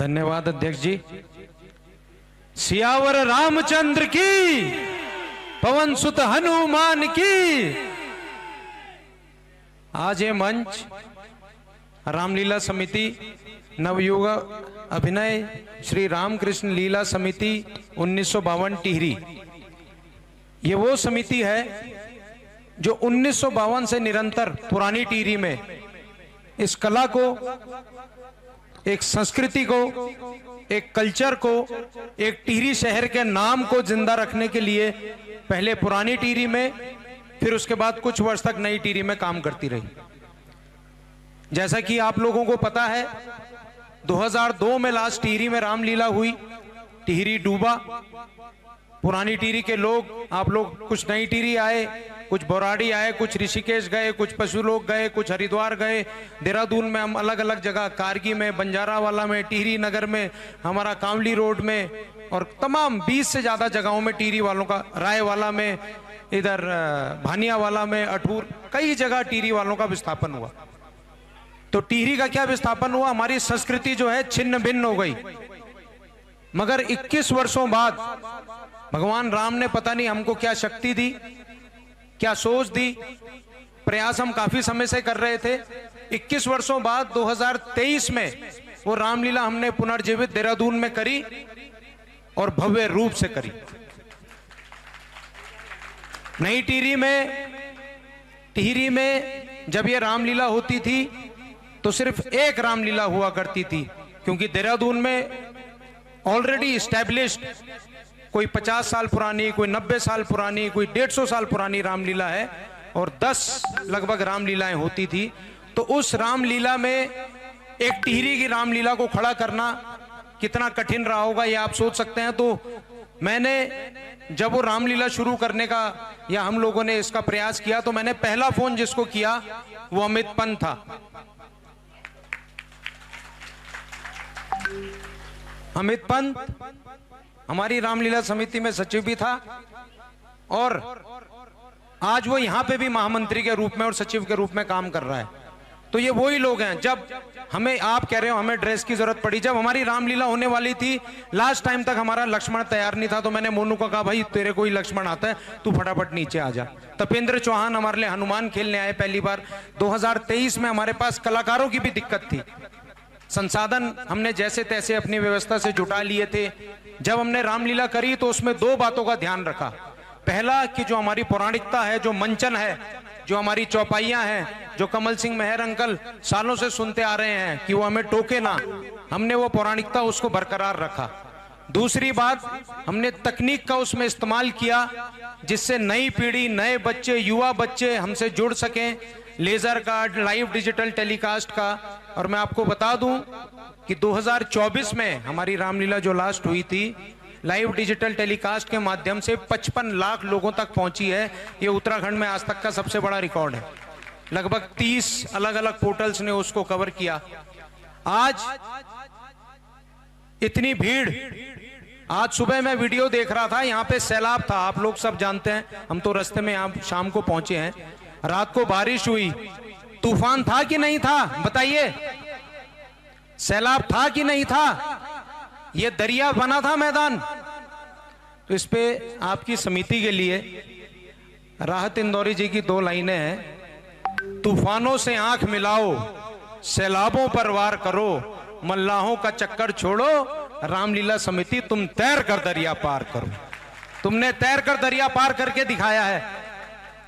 धन्यवाद अध्यक्ष जी। सियावर रामचंद्र की, पवन सुत हनुमान की। आज ये मंच रामलीला समिति नवयुग अभिनय श्री रामकृष्ण लीला समिति 1952 टिहरी, ये वो समिति है जो 1952 से निरंतर पुरानी टिहरी में इस कला को, एक संस्कृति को, एक कल्चर को, एक टिहरी शहर के नाम को जिंदा रखने के लिए पहले पुरानी टिहरी में, फिर उसके बाद कुछ वर्ष तक नई टिहरी में काम करती रही। जैसा कि आप लोगों को पता है, 2002 में लास्ट टिहरी में रामलीला हुई, टिहरी डूबा। पुरानी टिहरी के लोग, आप लोग कुछ नई टिहरी आए, कुछ बोराड़ी आए, कुछ ऋषिकेश गए, कुछ पशु लोग गए, कुछ हरिद्वार गए, देहरादून में हम अलग अलग जगह, कारगी में, बंजारावाला में, टिहरी नगर में, हमारा कांवली रोड में और तमाम 20 से ज्यादा जगहों में टिहरी वालों का, रायवाला में, इधर भानियावाला में, अठूर, कई जगह टिहरी वालों का विस्थापन हुआ। तो टिहरी का क्या विस्थापन हुआ, हमारी संस्कृति जो है छिन्न भिन्न हो गई। मगर 21 वर्षों बाद भगवान राम ने पता नहीं हमको क्या शक्ति दी, क्या सोच दी, प्रयास हम काफी समय से कर रहे थे। 21 वर्षों बाद 2023 में वो रामलीला हमने पुनर्जीवित देहरादून में करी और भव्य रूप से करी। नई टिहरी में जब ये रामलीला होती थी तो सिर्फ एक रामलीला हुआ करती थी, क्योंकि देहरादून में ऑलरेडी इस्टेब्लिश्ड कोई 50 साल पुरानी, कोई 90 साल पुरानी, कोई 150 साल पुरानी रामलीला है और 10 लगभग रामलीलाएं होती थी। तो उस रामलीला में एक टिहरी की रामलीला को खड़ा करना कितना कठिन रहा होगा ये आप सोच सकते हैं। तो मैंने जब वो रामलीला शुरू करने का, या हम लोगों ने इसका प्रयास किया, तो मैंने पहला फोन जिसको किया वो अमित पंत था। अमित पंत हमारी रामलीला समिति में सचिव भी था और आज वो यहां पे भी महामंत्री के रूप में और सचिव के रूप में काम कर रहा है। तो ये वही लोग हैं। जब हमें, आप कह रहे हो हमें ड्रेस की जरूरत पड़ी, जब हमारी रामलीला होने वाली थी, लास्ट टाइम तक हमारा लक्ष्मण तैयार नहीं था, तो मैंने मोनू को कहा भाई तेरे कोई लक्ष्मण आता है, तू फटाफट नीचे आ जा। तपेंद्र चौहान हमारे लिए हनुमान खेलने आए पहली बार। 2023 में हमारे पास कलाकारों की भी दिक्कत थी, संसाधन हमने जैसे तैसे अपनी व्यवस्था से जुटा लिए थे। जब हमने रामलीला करी तो उसमें 2 बातों का ध्यान रखा। पहला कि जो हमारी पौराणिकता है, जो मंचन है, जो हमारी चौपाइयां हैं, जो कमल सिंह मेहर अंकल सालों से सुनते आ रहे हैं कि वो हमें टोके ना, हमने वो पौराणिकता उसको बरकरार रखा। दूसरी बात, हमने तकनीक का उसमें इस्तेमाल किया जिससे नई पीढ़ी, नए बच्चे, युवा बच्चे हमसे जुड़ सकें। लेजर का, लाइव डिजिटल टेलीकास्ट का। और मैं आपको बता दूं कि 2024 में हमारी रामलीला जो लास्ट हुई थी, लाइव डिजिटल टेलीकास्ट के माध्यम से 55 लाख लोगों तक पहुंची है। ये उत्तराखंड में आज तक का सबसे बड़ा रिकॉर्ड है। लगभग 30 अलग अलग पोर्टल्स ने उसको कवर किया। आज इतनी भीड़, आज सुबह मैं वीडियो देख रहा था, यहाँ पे सैलाब था, आप लोग सब जानते हैं, हम तो रास्ते में यहाँ शाम को पहुंचे हैं। रात को बारिश हुई, तूफान था कि नहीं था बताइए, सैलाब था कि नहीं था, ये दरिया बना था मैदान। तो इस पे आपकी समिति के लिए राहत इंदौरी जी की 2 लाइनें हैं। तूफानों से आंख मिलाओ, सैलाबों पर वार करो, मल्लाहों का चक्कर छोड़ो, रामलीला समिति तुम तैर कर दरिया पार करो। तुमने तैर कर दरिया पार करके दिखाया है।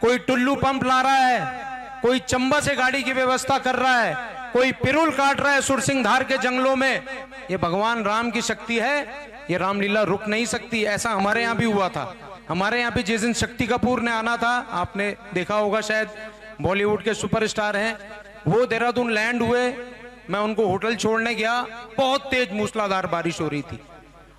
कोई टुल्लू पंप ला रहा है, कोई चंबा से गाड़ी की व्यवस्था कर रहा है, कोई पिरुल काट रहा है सुरसिंह धार के जंगलों में। ये भगवान राम की शक्ति है, ये रामलीला रुक नहीं सकती। ऐसा हमारे यहाँ भी हुआ था। हमारे यहाँ भी जिस दिन शक्ति कपूर ने आना था, आपने देखा होगा शायद, बॉलीवुड के सुपरस्टार हैं, वो देहरादून लैंड हुए। मैं उनको होटल छोड़ने गया, बहुत तेज मूसलाधार बारिश हो रही थी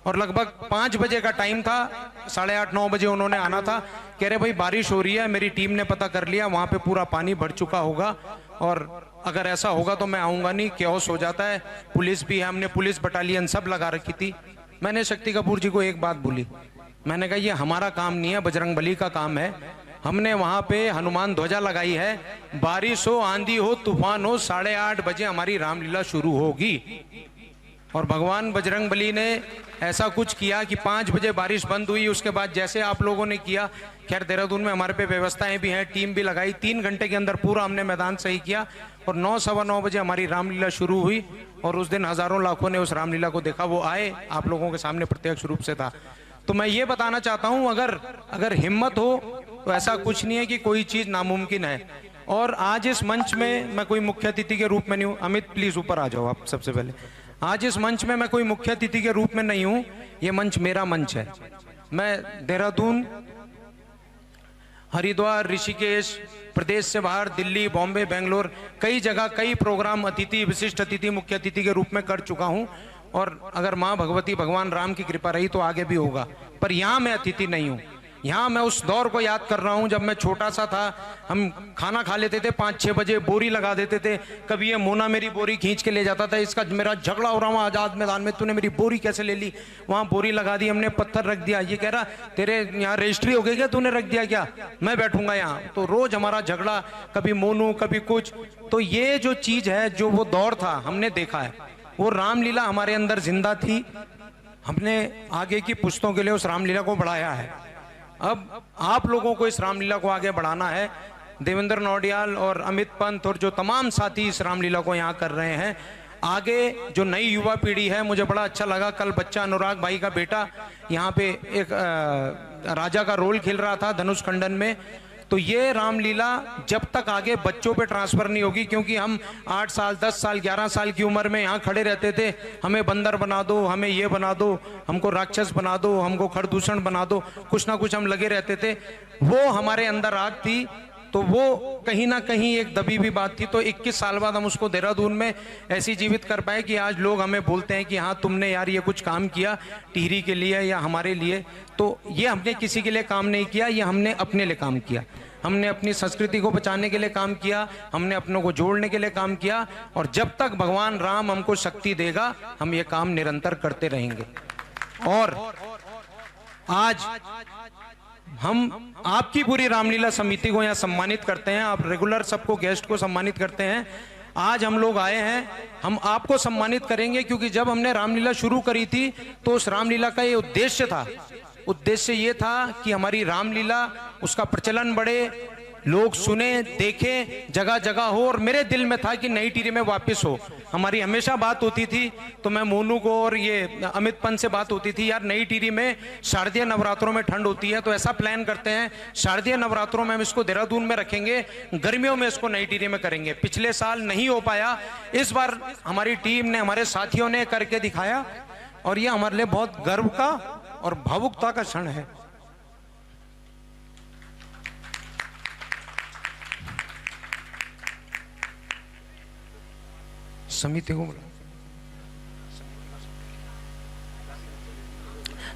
और लगभग 5 बजे का टाइम था, 8:30-9 बजे उन्होंने आना था। कह रहे भाई बारिश हो रही है, मेरी टीम ने पता कर लिया, वहां पे पूरा पानी भर चुका होगा और अगर ऐसा होगा तो मैं आऊंगा नहीं, कैओस हो जाता है, पुलिस भी है, हमने पुलिस बटालियन सब लगा रखी थी। मैंने शक्ति कपूर जी को एक बात बोली, मैंने कहा ये हमारा काम नहीं है, बजरंगबली का काम है। हमने वहां पे हनुमान ध्वजा लगाई है, बारिश हो, आंधी हो, तूफान हो, 8:30 बजे हमारी रामलीला शुरू होगी। और भगवान बजरंगबली ने ऐसा कुछ किया कि 5 बजे बारिश बंद हुई। उसके बाद जैसे आप लोगों ने किया, खैर देहरादून में हमारे पे व्यवस्थाएं भी हैं, टीम भी लगाई, 3 घंटे के अंदर पूरा हमने मैदान सही किया और 9 सवा 9 बजे हमारी रामलीला शुरू हुई और उस दिन हजारों लाखों ने उस रामलीला को देखा। वो आए, आप लोगों के सामने प्रत्यक्ष रूप से था। तो मैं ये बताना चाहता हूं, अगर हिम्मत हो तो ऐसा कुछ नहीं है कि कोई चीज नामुमकिन है। और आज इस मंच में मैं कोई मुख्य अतिथि के रूप में नहीं हूं। अमित प्लीज ऊपर आ जाओ आप सबसे पहले। आज इस मंच में मैं कोई मुख्य अतिथि के रूप में नहीं हूं, ये मंच मेरा मंच है। मैं देहरादून, हरिद्वार, ऋषिकेश, प्रदेश से बाहर दिल्ली, बॉम्बे, बेंगलोर, कई जगह कई प्रोग्राम अतिथि, विशिष्ट अतिथि, मुख्य अतिथि के रूप में कर चुका हूं। और अगर मां भगवती, भगवान राम की कृपा रही तो आगे भी होगा। पर यहां मैं अतिथि नहीं हूं। यहाँ मैं उस दौर को याद कर रहा हूँ जब मैं छोटा सा था। हम खाना खा लेते थे 5-6 बजे, बोरी लगा देते थे। कभी ये मोना मेरी बोरी खींच के ले जाता था, इसका मेरा झगड़ा हो रहा हूँ आजाद मैदान में, तूने मेरी बोरी कैसे ले ली। वहाँ बोरी लगा दी हमने, पत्थर रख दिया। ये कह रहा तेरे यहाँ रजिस्ट्री हो गई क्या, तूने रख दिया क्या, मैं बैठूंगा यहाँ। तो रोज हमारा झगड़ा, कभी मोनू कभी कुछ। तो ये जो चीज है, जो वो दौर था, हमने देखा है। वो रामलीला हमारे अंदर जिंदा थी। हमने आगे की पुश्तों के लिए उस रामलीला को बढ़ाया है। अब आप लोगों को इस रामलीला को आगे बढ़ाना है। देवेंद्र नौडियाल और अमित पंत और जो तमाम साथी इस रामलीला को यहाँ कर रहे हैं, आगे जो नई युवा पीढ़ी है, मुझे बड़ा अच्छा लगा कल बच्चा अनुराग भाई का बेटा यहाँ पे एक राजा का रोल खेल रहा था धनुष खंडन में। तो ये रामलीला जब तक आगे बच्चों पे ट्रांसफर नहीं होगी, क्योंकि हम 8 साल 10 साल 11 साल की उम्र में यहाँ खड़े रहते थे, हमें बंदर बना दो, हमें ये बना दो, हमको राक्षस बना दो, हमको खरदूषण बना दो, कुछ ना कुछ हम लगे रहते थे। वो हमारे अंदर आग थी, तो वो कहीं ना कहीं एक दबी हुई बात थी। तो 21 साल बाद हम उसको देहरादून में ऐसी जीवित कर पाए कि आज लोग हमें बोलते हैं कि हाँ तुमने यार ये कुछ काम किया टिहरी के लिए या हमारे लिए। तो ये हमने किसी के लिए काम नहीं किया, ये हमने अपने लिए काम किया। हमने अपनी संस्कृति को बचाने के लिए काम किया, हमने अपनों को जोड़ने के लिए काम किया। और जब तक भगवान राम हमको शक्ति देगा, हम ये काम निरंतर करते रहेंगे। और आज हम आपकी पूरी रामलीला समिति को यहाँ सम्मानित करते हैं। आप रेगुलर सबको, गेस्ट को सम्मानित करते हैं। आज हम लोग आए हैं, हम आपको सम्मानित करेंगे, क्योंकि जब हमने रामलीला शुरू करी थी तो उस रामलीला का ये उद्देश्य था। उद्देश्य ये था कि हमारी रामलीला, उसका प्रचलन बढ़े, लोग सुने, देखें, जगह जगह हो। और मेरे दिल में था कि नई टिहरी में वापस हो। हमारी हमेशा बात होती थी, तो मैं मोनू को और ये अमित पंत से बात होती थी, यार नई टिहरी में शारदीय नवरात्रों में ठंड होती है, तो ऐसा प्लान करते हैं शारदीय नवरात्रों में हम इसको देहरादून में रखेंगे, गर्मियों में इसको नई टिहरी में करेंगे। पिछले साल नहीं हो पाया, इस बार हमारी टीम ने, हमारे साथियों ने करके दिखाया। और ये हमारे लिए बहुत गर्व का और भावुकता का क्षण है। समिति को बुला,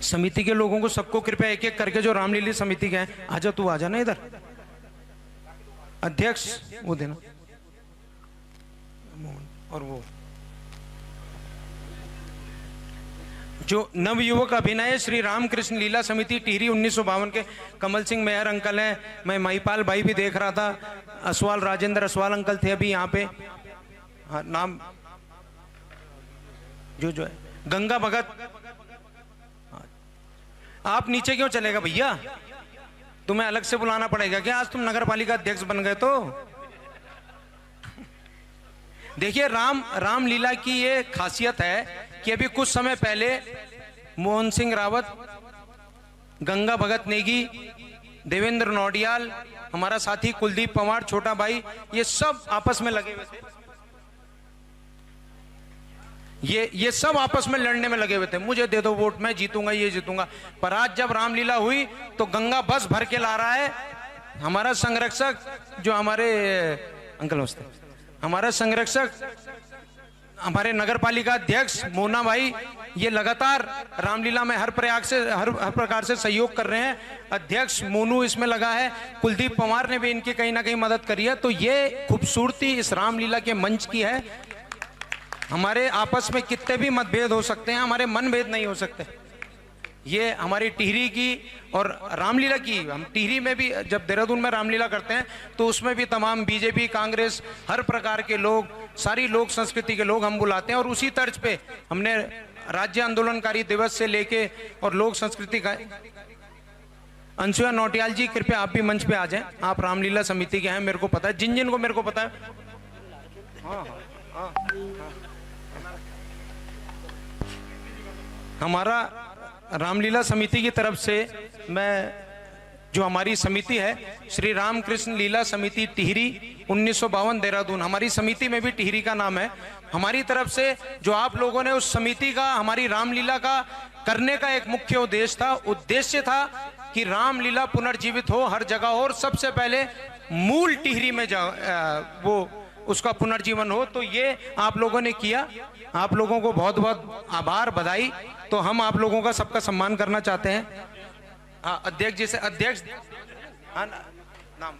समिति के लोगों को सबको कृपया एक एक करके, जो रामलीला समिति के हैं, आजा तू आजा ना इधर, अध्यक्ष वो देना, और वो जो नवयुवक अभिनय श्री रामकृष्ण लीला समिति टिहरी 1952 के कमल सिंह मेहर अंकल हैं। मैं महिपाल भाई भी देख रहा था, असवाल राजेंद्र असवाल अंकल थे अभी यहाँ पे। हाँ, नाम जो है गंगा भगत। आप नीचे क्यों चलेगा भैया, तुम्हें अलग से बुलाना पड़ेगा क्या, आज तुम नगर पालिका अध्यक्ष बन गए तो। देखिए रामलीला की ये खासियत है कि अभी कुछ समय पहले मोहन सिंह रावत, गंगा भगत नेगी, देवेंद्र नौडियाल, हमारा साथी कुलदीप पंवार, छोटा भाई, ये सब आपस में लगे हुए थे। ये सब आपस में लड़ने में लगे हुए थे, मुझे दे दो वोट, मैं जीतूंगा, ये जीतूंगा। पर आज जब रामलीला हुई तो गंगा बस भर के ला रहा है। हमारा संरक्षक, जो हमारे अंकल नमस्ते, हमारा संरक्षक, हमारे नगर पालिका अध्यक्ष मोना भाई, ये लगातार रामलीला में हर प्रकार से सहयोग कर रहे हैं। अध्यक्ष मोनू इसमें लगा है, कुलदीप पंवार ने भी इनकी कहीं ना कहीं मदद करी है। तो ये खूबसूरती इस रामलीला के मंच की है। हमारे आपस में कितने भी मतभेद हो सकते हैं, हमारे मनभेद नहीं हो सकते। ये हमारी टिहरी की और रामलीला की, हम टिहरी में भी जब देहरादून में रामलीला करते हैं तो उसमें भी तमाम बीजेपी, कांग्रेस, हर प्रकार के लोग, सारी लोक संस्कृति के लोग हम बुलाते हैं। और उसी तर्ज पे हमने राज्य आंदोलनकारी दिवस से लेके और लोक संस्कृति का। अंशुया नौटियाल जी, कृपया आप भी मंच पे आ जाएं। आप रामलीला समिति के हैं, मेरे को पता है, जिन जिन को मेरे को पता है। हमारा रामलीला समिति की तरफ से, मैं जो हमारी समिति है श्री रामकृष्ण लीला समिति टिहरी 1952 देहरादून, हमारी समिति में भी टिहरी का नाम है। हमारी तरफ से जो आप लोगों ने उस समिति का, हमारी रामलीला का करने का एक मुख्य उद्देश्य था कि रामलीला पुनर्जीवित हो हर जगह हो, और सबसे पहले मूल टिहरी में वो उसका पुनर्जीवन हो। तो ये आप लोगों ने किया, आप लोगों को बहुत बहुत आभार, बधाई। तो हम आप लोगों का सबका सम्मान करना चाहते हैं। हाँ, अध्यक्ष जी से, अध्यक्ष, हाँ नाम,